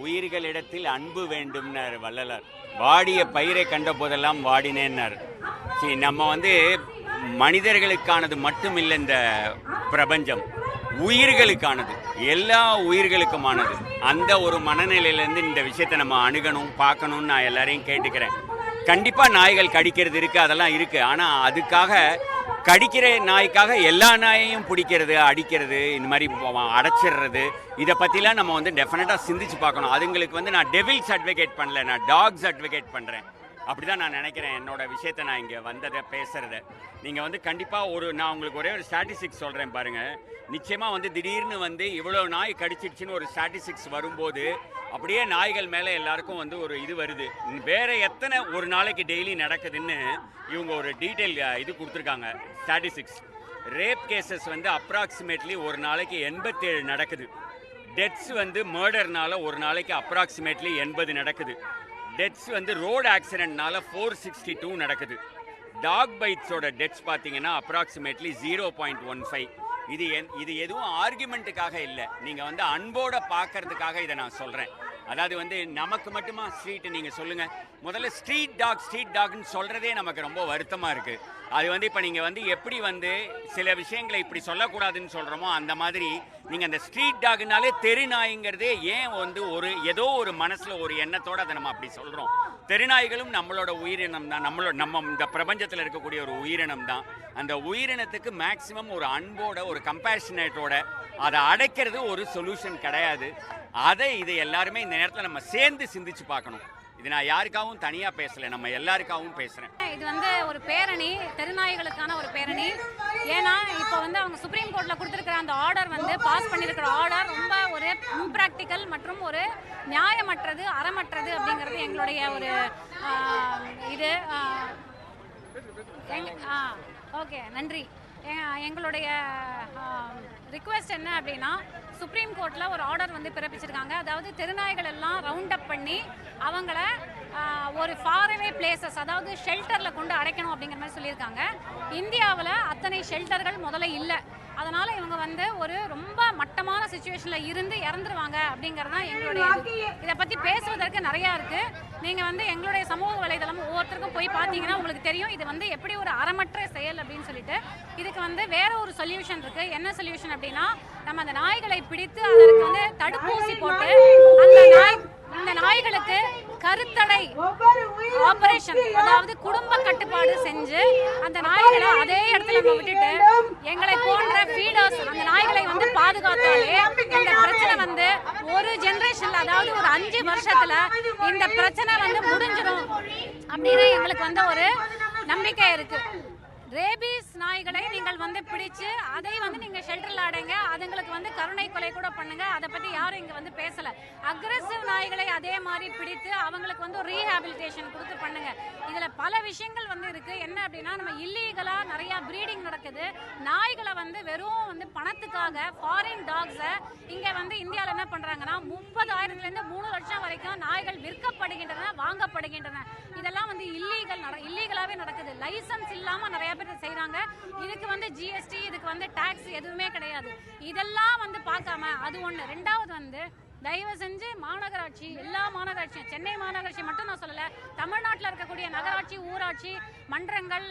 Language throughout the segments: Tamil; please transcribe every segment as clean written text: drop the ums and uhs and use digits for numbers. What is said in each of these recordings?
உயிர்களிடத்தில் அன்பு வேண்டும்னார் வள்ளலார். வாடிய பயிரை கண்ட போதெல்லாம் வாடினேன்னார். சரி, நம்ம மனிதர்களுக்கானது மட்டும் இல்லை இந்த பிரபஞ்சம், உயிர்களுக்கானது, எல்லா உயிர்களுக்குமானது. அந்த ஒரு மனநிலையிலேருந்து இந்த விஷயத்தை நம்ம அணுகணும், பார்க்கணும்னு நான் எல்லாரையும் கேட்டுக்கிறேன். கண்டிப்பாக நாய்கள் கடிக்கிறது இருக்குது, அதெல்லாம் இருக்குது. ஆனால் அதுக்காக கடிக்கிற நாய்க்காக எல்லா நாயையும் பிடிக்கிறது, அடிக்கிறது, இந்த மாதிரி அடைச்சிடுறது, இதை பற்றிலாம் நம்ம டெஃபினட்டாக சிந்திச்சு பார்க்கணும். அதுங்களுக்கு நான் டெவில்ஸ் அட்வொகேட் பண்ணல, நான் டாக்ஸ் அட்வொகேட் பண்ணுறேன். அப்படி தான் நான் நினைக்கிறேன். என்னோட விஷயத்தை நான் இங்கே வந்ததை பேசுகிறத நீங்கள் கண்டிப்பாக நான் உங்களுக்கு ஒரே ஒரு ஸ்டாட்டிஸ்டிக்ஸ் சொல்கிறேன் பாருங்கள். நிச்சயமாக திடீர்னு இவ்வளோ நாய் கடிச்சிடுச்சுன்னு ஒரு ஸ்டாட்டிஸ்டிக்ஸ் வரும்போது அப்படியே நாய்கள் மேலே எல்லாருக்கும் ஒரு இது வருது. வேறு எத்தனை ஒரு நாளைக்கு டெய்லி நடக்குதுன்னு இவங்க ஒரு டீட்டெயில் இது கொடுத்துருக்காங்க, ஸ்டாட்டிஸ்டிக்ஸ். ரேப் கேசஸ் அப்ராக்சிமேட்லி ஒரு நாளைக்கு 87 நடக்குது. டெத்ஸ் மர்டர்னால ஒரு நாளைக்கு அப்ராக்சிமேட்லி 80 நடக்குது. டெத்ஸ் ரோடு ஆக்சிடென்ட்னால 462 நடக்குது. டாக் பைட்ஸோட டெத்ஸ் பார்த்தீங்கன்னா அப்ராக்சிமேட்லி 0.15. இது எதுவும் ஆர்குமெண்ட்டுக்காக இல்லை, நீங்கள் அன்போட பார்க்கறதுக்காக இதை நான் சொல்கிறேன். அதாவது நமக்கு மட்டுமா ஸ்ட்ரீட், நீங்கள் சொல்லுங்கள். முதல்ல ஸ்ட்ரீட் டாக்னு சொல்கிறதே நமக்கு ரொம்ப வருத்தமாக இருக்குது. அது இப்போ நீங்கள் எப்படி சில விஷயங்களை இப்படி சொல்லக்கூடாதுன்னு சொல்கிறோமோ அந்த மாதிரி நீங்கள் அந்த ஸ்ட்ரீட் டாக்னாலே தெருநாய்ங்கிறதே ஏன் ஏதோ ஒரு மனசில் ஒரு எண்ணத்தோடு அதை நம்ம அப்படி சொல்கிறோம். தெருநாய்களும் நம்மளோட உயிரினம் தான், நம்ம இந்த பிரபஞ்சத்தில் இருக்கக்கூடிய ஒரு உயிரினம் தான். அந்த உயிரினத்துக்கு மேக்சிமம் ஒரு அன்போட, ஒரு கம்பேஷனேட்டோட அதை அடைக்கிறது ஒரு சொல்யூஷன் கிடையாது. இதை எல்லாருமே இந்த நேரத்தில் நம்ம சேர்ந்து சிந்திச்சு பார்க்கணும். இது நான் யாருக்காகவும் தனியாக பேசலை, நம்ம எல்லாருக்காகவும் பேசுகிறேன். இது ஒரு பேரணி, தெருநாய்களுக்கான ஒரு பேரணி. ஏன்னா இப்போ அவங்க சுப்ரீம் கோர்ட்டில் கொடுத்துருக்கிற அந்த ஆர்டர் பாஸ் பண்ணியிருக்கிற ஆர்டர் ரொம்ப ஒரு இம்ப்ராக்டிக்கல் மற்றும் ஒரு நியாயமற்றது, அறமற்றது அப்படிங்கிறது எங்களுடைய ஒரு இது. ஓகே, நன்றி. எங்களுடைய ரிக்வெஸ்ட் என்ன அப்படின்னா, சுப்ரீம் கோர்ட்டில் ஒரு ஆர்டர் பிறப்பிச்சிருக்காங்க. அதாவது தெருநாய்கள் எல்லாம் ரவுண்ட் அப் பண்ணி அவங்கள ஒரு ஃபார்அவே பிளேசஸ், அதாவது ஷெல்டரில் கொண்டு அடைக்கணும் அப்படிங்கிற மாதிரி சொல்லியிருக்காங்க. இந்தியாவில் அத்தனை ஷெல்டர்கள் முதல்ல இல்லை. அதனால் இவங்க ஒரு ரொம்ப மட்டமான சுச்சுவேஷனில் இருந்து இறந்துருவாங்க அப்படிங்கிறது தான் எங்களுடைய. இதை பற்றி பேசுவதற்கு நிறையா இருக்குது. நீங்கள் எங்களுடைய சமூக வலைதளம் ஒவ்வொருத்தருக்கும் போய் பார்த்தீங்கன்னா உங்களுக்கு தெரியும் இது எப்படி ஒரு அறமற்ற செயல் அப்படின்னு சொல்லிட்டு. இதுக்கு வேற ஒரு சொல்யூஷன் இருக்குது. என்ன சொல்யூஷன் அப்படின்னா, நம்ம அந்த நாய்களை பிடித்து அதற்கு தடுப்பூசி போட்டு இந்த நாய்களுக்கு கருத்தடை ஆபரேஷன், அதாவது குடும்ப கட்டுப்பாடு செஞ்சு அந்த நாய்களை அதே இடத்துல நம்ம விட்டுட்டு எங்களை போன்ற ஃபீடர்ஸ் அந்த நாய்களை பாதுகாத்தாலே இந்த பிரச்சனை ஒரு ஜெனரேஷன்ல, அதாவது ஒரு 5 வருஷத்துல இந்த பிரச்சனை முடிஞ்சிடும் அப்படின்னு எங்களுக்கு ஒரு நம்பிக்கை இருக்கு. ரேபீஸ் நாய்களை நீங்கள் பிடிச்சு அதை நீங்க ஷெல்டர்ல அடைங்க, அதுங்களுக்கு கருணை கொலை கூட பண்ணுங்க. அதை பத்தி யாரும் இங்க பேசல. அக்ரெசிவ் நாய்களை அதே மாதிரி பிடித்து அவங்களுக்கு ரீஹாபிலிட்டேஷன் கொடுத்து பண்ணுங்க. இதுல பல விஷயங்கள் இருக்கு. என்ன அப்படின்னா, நம்ம இல்லீகலா நிறைய பிரீடிங் நடக்குது. நாய்களை வெறும் பணத்துக்காக ஃபாரின் டாக்ஸை இங்க இந்தியாவில் என்ன பண்றாங்கன்னா 30,000 3 லட்சம் வரைக்கும் நாய்கள் விற்கப்படுகின்றன, வாங்கப்படுகின்றன. இதெல்லாம் இல்லீகலாவே நடக்குது. லைசன்ஸ் இல்லாம நிறைய பேர் செய்யறாங்க. இதுக்கு ஜிஎஸ்டி, இதுக்கு டாக்ஸ் எதுவுமே கிடையாது. இதெல்லாம் பார்க்காம அது ஒண்ணு. ரெண்டாவது தயவு செஞ்சு மாநகராட்சி, எல்லா மாநகராட்சியும், சென்னை மாநகராட்சி மட்டும் நான் சொல்லலை, தமிழ்நாட்டில் இருக்கக்கூடிய நகராட்சி, ஊராட்சி மன்றங்கள்,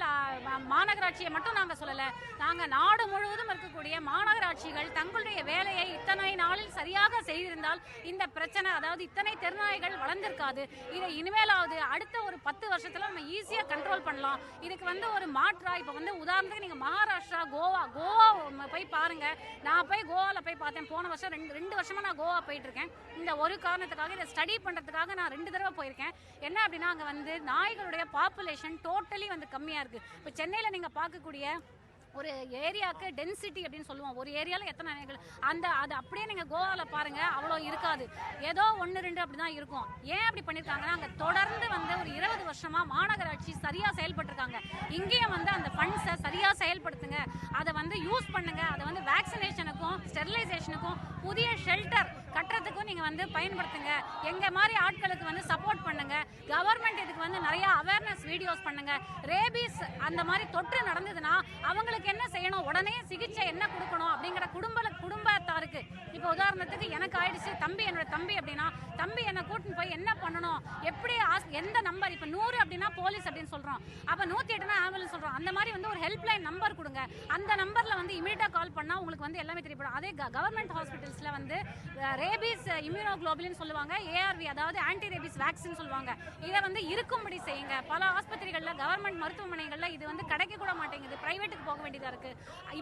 மாநகராட்சியை மட்டும் நாங்கள் சொல்லலை, நாங்கள் நாடு முழுவதும் இருக்கக்கூடிய மாநகராட்சிகள் தங்களுடைய வேலையை இத்தனை நாளில் சரியாக செய்திருந்தால் இந்த பிரச்சனை, அதாவது இத்தனை தெருநாய்கள் வளர்ந்திருக்காது. இதை இனிமேலாவது அடுத்த ஒரு 10 வருஷத்துல நம்ம ஈஸியாக கண்ட்ரோல் பண்ணலாம். இதுக்கு ஒரு மாற்றா இப்போ உதாரணத்துக்கு நீங்கள் மகாராஷ்டிரா, கோவா போய் பாருங்க. நான் போய் கோவாவில் போய் பார்த்தேன். போன வருஷம் 2 வருஷமா நான் கோவா போயிட்டு இருக்கேன். இந்த ஒரு காரணத்துக்காக, இதை ஸ்டடி பண்றதுக்காக நான் 2 தடவை போயிருக்கேன். என்ன அப்படின்னா, அங்க நாய்களுடைய பாப்புலேஷன் டோட்டலி கம்மியா இருக்கு. இப்போ சென்னையில நீங்க பார்க்கக்கூடிய ஒரு ஏரியாவுக்கு டென்சிட்டி அப்படின்னு சொல்லுவோம், ஒரு ஏரியாவில் எத்தனை நாய்கள், அது அப்படியே நீங்கள் கோவாவில் பாருங்கள், அவ்வளோ இருக்காது. ஏதோ 1-2 அப்படி தான் இருக்கும். ஏன் அப்படி பண்ணியிருக்காங்கன்னா, அங்கே தொடர்ந்து ஒரு 20 வருஷமாக மாநகராட்சி சரியாக செயல்பட்டுருக்காங்க. இங்கேயும் அந்த ஃபண்ட்ஸை சரியாக செயல்படுத்துங்க, அதை யூஸ் பண்ணுங்க, அதை வேக்சினேஷனுக்கும் ஸ்டெரிலைசேஷனுக்கும் புதிய ஷெல்டர் கட்டுறதுக்கும் நீங்கள் பயன்படுத்துங்க. எங்கள் மாதிரி ஆட்களுக்கு சப்போர்ட் பண்ணுங்க. கவர்மெண்ட் இதுக்கு நிறைய அவேர்னஸ் வீடியோஸ் பண்ணுங்க. ரேபீஸ் அந்த மாதிரி தொற்று நடந்ததுன்னா அவங்களுக்கு என்ன செய்யணும், உடனே சிகிச்சை என்ன கொடுக்கணும் அப்படிங்கிற குடும்ப இதெல்லாம் இருக்கு. இப்போ உதாரணத்துக்கு எனக்கு ஆயிடுச்சு, என்னோட தம்பி அப்படின்னா, தம்பி என்னை கூட்டின்னு போய் என்ன பண்ணணும், எப்படி எந்த நம்பர், இப்போ 100 அப்படின்னா போலீஸ் அப்படின்னு சொல்றோம், அப்போ 108னா ஆம்புலன்ஸ் சொல்றோம். அந்த மாதிரி வந்து ஒரு ஹெல்ப்லைன் நம்பர் கொடுங்க. அந்த நம்பர்ல வந்து இமீடியட்டா கால் பண்ணா உங்களுக்கு வந்து எல்லாமே தெரியப்படும். அதே கவர்மெண்ட் ஹாஸ்பிட்டல்ஸ்ல வந்து ரேபீஸ் இம்யூனோகுளோபுலின் சொல்லுவாங்க, ஏஆர்வி அதாவது ஆன்டி ரேபீஸ் வேக்சின் சொல்லுவாங்க. இதை வந்து இருக்கும்படி செய்யுங்க. பல ஆஸ்பத்திரிகள்ல, கவர்மெண்ட் மருத்துவமனைகள்ல இது வந்து கிடைக்க கூட மாட்டேங்குது, பிரைவேட்டுக்கு போக வேண்டியதா இருக்கு.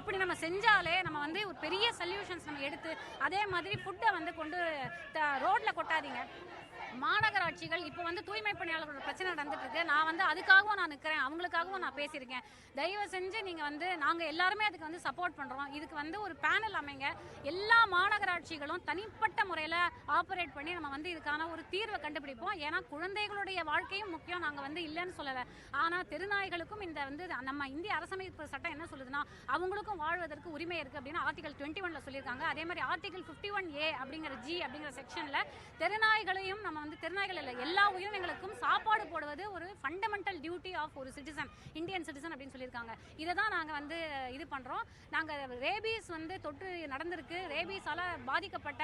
இப்படி நம்ம செஞ்சாலே நம்ம வந்து ஒரு பெரிய சொல்யூஷன்ஸ் நம்ம எடுத்து, அதே மாதிரி ஃபுட்டை வந்து கொண்டு ரோட்ல கொட்டாதீங்க. மாநகராட்சிகள் இப்போ வந்து தூய்மை பணியாளர்களோட பிரச்சனை நடந்துட்டு இருக்கு. நான் வந்து அதுக்காகவும் நான் நிற்கிறேன், அவங்களுக்காகவும் நான் பேசியிருக்கேன். தயவு செஞ்சு நீங்கள் வந்து, நாங்கள் எல்லாருமே அதுக்கு வந்து சப்போர்ட் பண்ணுறோம். இதுக்கு வந்து ஒரு பேனல் அமைங்க. எல்லா மாநகராட்சிகளும் தனிப்பட்ட முறையில் ஆப்ரேட் பண்ணி நம்ம வந்து இதுக்கான ஒரு தீர்வை கண்டுபிடிப்போம். ஏன்னா குழந்தைகளுடைய வாழ்க்கையும் முக்கியம், நாங்கள் வந்து இல்லைன்னு சொல்லலை. ஆனால் தெருநாய்களுக்கும் இந்த வந்து நம்ம இந்திய அரசமைப்பு சட்டம் என்ன சொல்லுதுன்னா, அவங்களுக்கும் வாழ்வதற்கு உரிமை இருக்குது அப்படின்னு ஆர்டிகல் 21ல் சொல்லியிருக்காங்க. அதே மாதிரி ஆர்டிகல் 51A அப்படிங்கிற G அப்படிங்கிற செக்ஷனில் தெருநாய்களையும், நம்ம வந்து தெருநாய்கள் இல்லை, எல்லா உயிரினங்களுக்கும் சாப்பாடு போடுவது ஒரு ஃபண்டமெண்டல் டியூட்டி ஆஃப் ஒரு சிட்டிசன், இந்தியன் சிட்டிசன் அப்படின்னு சொல்லியிருக்காங்க. இதை தான் நாங்கள் வந்து இது பண்ணுறோம். நாங்கள் ரேபீஸ் வந்து தொற்று நடந்திருக்கு, ரேபீஸால் பாதிக்கப்பட்ட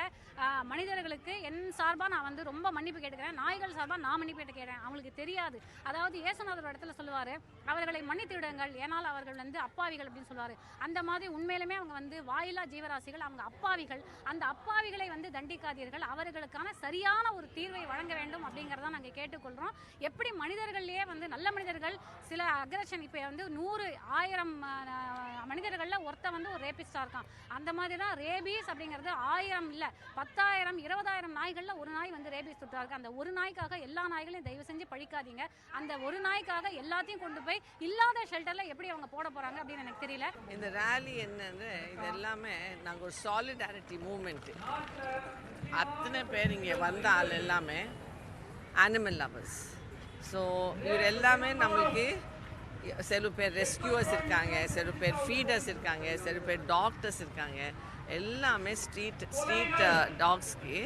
மனிதர்களுக்கு என் சார்பாக நான் வந்து ரொம்ப மன்னிப்பு கேட்டுக்கிறேன். நாய்கள் சார்பாக நான் மன்னிப்பு கேட்டுக்கிறேன். அவங்களுக்கு தெரியாது. அதாவது இயேசுநாதர் இடத்துல சொல்லுவார், அவர்களை மன்னித்து விடுங்கள் ஏனால் அவர்கள் வந்து அப்பாவிகள் அப்படின்னு சொல்லுவார். அந்த மாதிரி உண்மையிலுமே அவங்க வந்து வாயிலா ஜீவராசிகள், அவங்க அப்பாவிகள். அந்த அப்பாவிகளை வந்து தண்டிக்காதீர்கள், அவர்களுக்கான சரியான ஒரு தீர்வை வழங்க வேண்டும் அப்படிங்கிறத நாங்கள் கேட்டுக்கொள்கிறோம். எப்படி மனிதர்கள்லேயே வந்து நல்ல மனிதர்கள் சில அக்ரஷன், இப்போ வந்து 100,000 மனிதர்களில் ஒருத்த வந்து ஒரு ரேபிஸ்டாக இருக்கான். அந்த மாதிரி தான் ரேபீஸ் அப்படிங்கிறது 1000 இல்லை, 10,000 20,000 நாய்களில் ஒரு நாய் வந்து ரேபீஸ் தொற்றா இருக்கு. அந்த ஒரு நாய்க்காக எல்லா நாய்களையும் தயவு செஞ்சு பழிக்காதீங்க. அந்த ஒரு நாய்க்காக எல்லாத்தையும் கொண்டு போய் இல்லாத ஷெல்டரில் எப்படி அவங்க போட போகிறாங்க அப்படின்னு எனக்கு தெரியல. இந்த ரேலி என்னன்னு, இது எல்லாமே நாங்கள் ஒரு சாலிடாரிட்டி மூமெண்ட்டு. அத்தனை பேர் இங்கே வந்த ஆள் எல்லாமே அனிமல் லவர்ஸ். ஸோ இவர் எல்லாமே நம்மளுக்கு சில பேர் ரெஸ்கியூவர்ஸ் இருக்காங்க, சில பேர் ஃபீடர்ஸ் இருக்காங்க, சில பேர் டாக்டர்ஸ் இருக்காங்க. எல்லாமே ஸ்ட்ரீட் டாக்ஸ்க்கு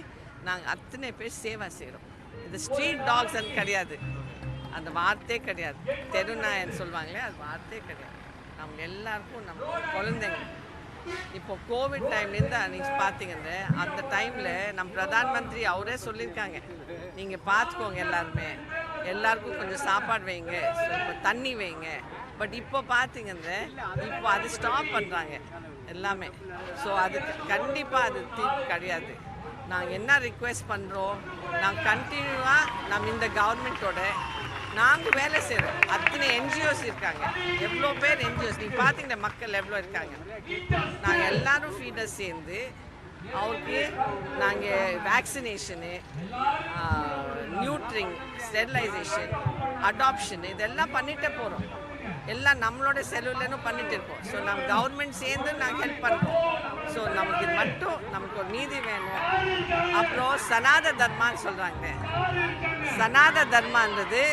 நாங்கள் அத்தனை பேர் சேவை செய்கிறோம். இது ஸ்ட்ரீட் டாக்ஸ் அது கிடையாது, அந்த வார்த்தையே கிடையாது. தெருநாயன்னு சொல்லுவாங்களே, அது வார்த்தையே கிடையாது. நம்ம எல்லாருக்கும் நம்ம குழந்தைங்க. இப்போ கோவிட் டைம்லேருந்து நீங்கள் பார்த்தீங்கன்னா, அந்த டைமில் நம்ம பிரதான் மந்திரி அவரே சொல்லியிருக்காங்க, நீங்கள் பார்த்துக்கோங்க எல்லாருக்கும் கொஞ்சம் சாப்பாடு வைங்க, இப்போ தண்ணி வைங்க. பட் இப்போ பார்த்தீங்கன்னா இப்போ அது ஸ்டாப் பண்ணுறாங்க எல்லாமே. ஸோ அது கண்டிப்பாக அது தீர்வு கிடையாது. நாங்கள் என்ன ரிக்வெஸ்ட் பண்ணுறோம், நாங்கள் கண்டினியூவாக நம்ம இந்த கவர்மெண்ட்டோட நாங்கள் வேலை செய்கிறோம். அத்தனை என்ஜிஓஸ் இருக்காங்க, எவ்வளோ பேர் என்ஜிஓஸ் நீங்கள் பார்த்தீங்கன்னா மக்கள் எவ்வளோ இருக்காங்க. நாங்கள் எல்லோரும் ஃபீடர்ஸ் சேர்ந்து அவருக்கு நாங்கள் வேக்சினேஷனு, நியூட்ரிங், ஸ்டெரிலைசேஷன், அடாப்ஷன் இதெல்லாம் பண்ணிகிட்டே போகிறோம். எல்லாம் நம்மளோட செலவுலன்னு பண்ணிட்டு இருக்கோம். ஸோ நம்ம கவர்மெண்ட் சேர்ந்து நாங்கள் ஹெல்ப் பண்ணுறோம். ஸோ நமக்கு மட்டும் நமக்கு ஒரு நீதி வேணும். அப்புறம் சனாத தர்மான்னு சொல்கிறாங்க. சனாத தர்மான்றது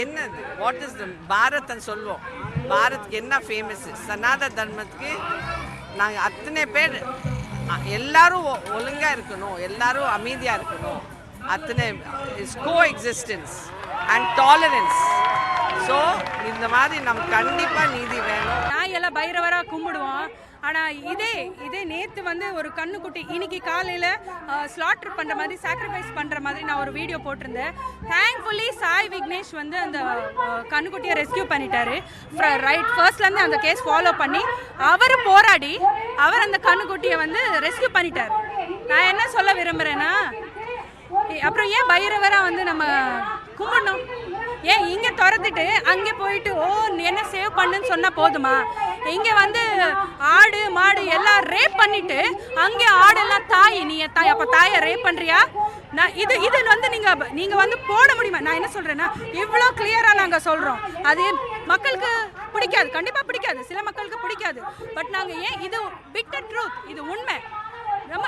என்னது, வாட் இஸ் த பாரத்ன்னு சொல்லுவோம். பாரத்துக்கு என்ன ஃபேமஸ்ஸு, சனாத தர்மத்துக்கு நாங்கள் அத்தனை பேர் எல்லாரும் ஒழுங்காக இருக்கணும், எல்லாரும் அமைதியாக இருக்கணும். அத்தனை is coexistence and tolerance. So இந்த மாதிரி நமக்கு கண்டிப்பாக நீதி வேணும். நாய் எல்லாம் பைரவராக கும்பிடுவோம். ஆனால் இதே நேற்று வந்து ஒரு கண்ணுக்குட்டி இன்னைக்கு காலையில் ஸ்லாட்டர் பண்ணுற மாதிரி, சாக்ரிஃபைஸ் பண்ணுற மாதிரி நான் ஒரு வீடியோ போட்டிருந்தேன். தேங்க்ஃபுல்லி சாய் விக்னேஷ் வந்து அந்த கண்ணுக்குட்டியை ரெஸ்கியூ பண்ணிட்டாரு. ஃபர்ஸ்ட்லேருந்து அந்த கேஸ் ஃபாலோ பண்ணி அவர் போராடி அவர் அந்த கண்ணுக்குட்டியை வந்து ரெஸ்கியூ பண்ணிட்டார். நான் என்ன சொல்ல விரும்புகிறேன்னா, அப்புறம் ஏன் பைரவராக வந்து நம்ம கும்பிடணும்? ஏன் இங்கே துரத்துட்டு அங்கே போயிட்டு என்ன சேவ் பண்ணுன்னு சொன்னால் போதுமா? இங்கே வந்து ஆடு மாடு எல்லாம் ரேப் பண்ணிட்டு அங்கே ஆடெல்லாம் தாய், நீ தாய், அப்போ தாயை ரேப் பண்ணுறியா? நான் இது வந்து நீங்கள் வந்து போட முடியுமா? நான் என்ன சொல்கிறேன்னா, இவ்வளோ கிளியராக நாங்கள் சொல்கிறோம். அது மக்களுக்கு பிடிக்காது, கண்டிப்பாக பிடிக்காது, சில மக்களுக்கு பிடிக்காது. பட் நாங்கள் ஏன் இது பிட்டர் ட்ரூத், இது உண்மை.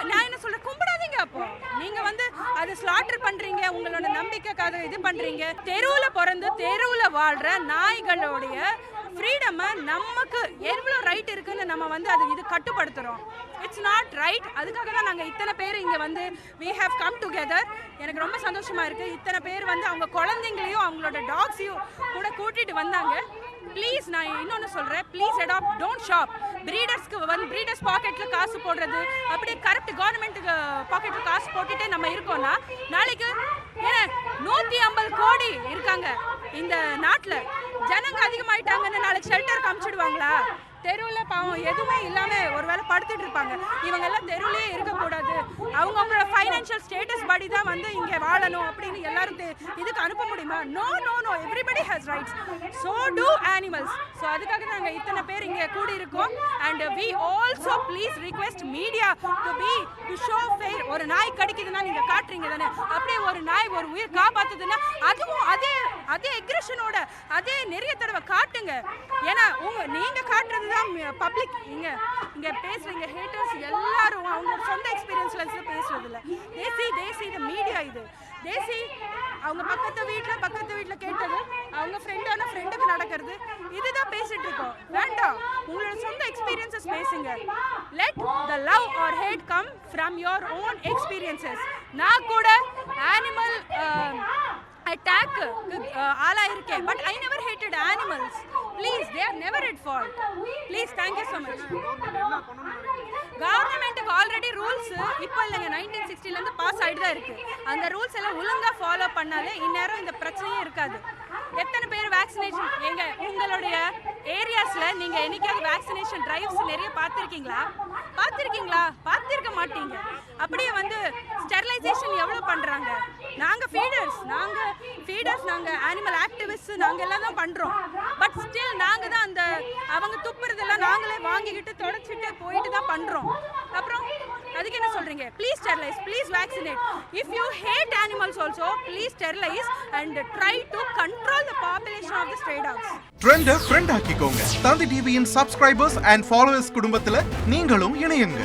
நான் என்ன சொல்றேன், கும்பிடாதீங்க. அப்போ நீங்க வந்து அது ஸ்லாட்டர் பண்றீங்க, உங்களோட நம்பிக்கைக்காக இது பண்றீங்க. தெருவுல பிறந்து தெருவுல வாழ்ற நாய்களுடைய ஃப்ரீடமை நமக்கு எவ்வளோ ரைட் இருக்குன்னு நம்ம வந்து இது கட்டுப்படுத்துறோம். It's not right. அதுக்காக தான் நாங்கள் இத்தனை பேர் இங்கே வந்து we have come together. எனக்கு ரொம்ப சந்தோஷமா இருக்கு. இத்தனை பேர் வந்து அவங்க குழந்தைங்களையும் அவங்களோட டாக்ஸையும் கூட கூட்டிட்டு வந்தாங்க. ப்ளீஸ், நான் இன்னொன்று சொல்கிறேன், please adopt, don't shop. Breeders பாக்கெட்ல காசு போடுறது, அப்படியே கரெக்ட் கவர்மெண்ட்டுக்கு பாக்கெட்ல காசு போட்டுட்டே நம்ம இருக்கோம்னா நாளைக்கு ஏன்னா 150 கோடி இருக்காங்க இந்த நாட்டுல, ஜனங்க அதிகமாயிட்டாங்கன்னு நாளைக்கு ஷெல்டர் காமிச்சிடுவாங்களா? தெருவில் பாவம் எதுவுமே இல்லாமல் ஒரு வேளை படுத்துட்டு இருப்பாங்க. இவங்க எல்லாம் தெருவிலே இருக்கக்கூடாது, அவங்கவுங்களோட ஃபைனான்ஷியல் ஸ்டேட்டஸ் படி தான் வந்து இங்கே வாழணும் அப்படின்னு எல்லாரும் இதுக்கு அனுப்ப முடியுமா? No no no, everybody has rights, so do animals. So அதுக்காக நாங்கள் இத்தனை பேர் இங்கே கூடி இருக்கோம். And we also please request media to show fair. ஒரு நாய் கடிக்குதுன்னா நீங்கள் காட்டுறீங்க தானே, அப்படியே ஒரு நாய் ஒரு உயிர் காப்பாற்றுதுன்னா அதுவும் அதே எக்ரெஷனோட அதே நிறைய தடவை காட்டுங்க. ஏன்னா நீங்கள் காட்டுறது பப்ளிக் இங்க பேசுறீங்க ஹேட்டர்ஸ் எல்லாரும் அவங்களோட சொந்த எக்ஸ்பீரியன்ஸ்ல பேசுறது இல்ல. தேசி இந்த மீடியா இது தேசி அவங்க பக்கத்து வீட்ல கேட்டது, அவங்க ஃப்ரெண்டான ஃப்ரெண்டுக்கு நடக்கிறது, இதுதான் பேசிட்டு இருக்கோம். வேண்டாம், உங்களோட சொந்த எக்ஸ்பீரியன்சஸ் பேசுங்க. Let the love or hate come from your own experiences. நான் கூட animal attack ala irukke, but I never hated animals. Please, they are never at fault. Please, thank you so much. Government already rules இப்போ இல்லங்க 1960 ல இருந்து பாஸ் ஆயிட்டு தான் இருக்கு. அந்த ரூல்ஸ் எல்லாம் ஒழுங்கா ஃபாலோ பண்ணாலே இந்நேரம் இந்த பிரச்சனையே இருக்காது. எத்தனை பேர் வேக்சினேஷன் எங்க உங்களுடைய ஏரியாஸ்ல நீங்க என்னைக்காவது வேக்சினேஷன் டிரைவ்ஸ் நிறைய பார்த்திருக்கீங்களா? பார்த்திருக்க மாட்டீங்க. அப்படியே வந்து ஸ்டெரிலைசேஷன் எவ்வளவு பண்றாங்க? நாங்க ஃபீடர்ஸ் நாங்க அனிமல் ஆக்டிவிஸ்ட் நாங்க எல்லாம் தான் பண்றோம். பட் ஸ்டில் நாங்க தான் அந்த அவங்க துப்புறதெல்லாம் நாங்களே வாங்கிக்கிட்டு தொடச்சிட்டு போயிட்டு தான் பண்றோம். அப்புறம் அதுக்கு என்ன சொல்றீங்க? Please sterilise, please vaccinate. If you hate animals also please sterilise and try to control the population of the stray dogs. ட்ரெண்ட ஃப்ரெண்ட் ஆக்கிக்கோங்க. Thanthi TV subscribers and followers குடும்பத்துல நீங்களும் இணையுங்க.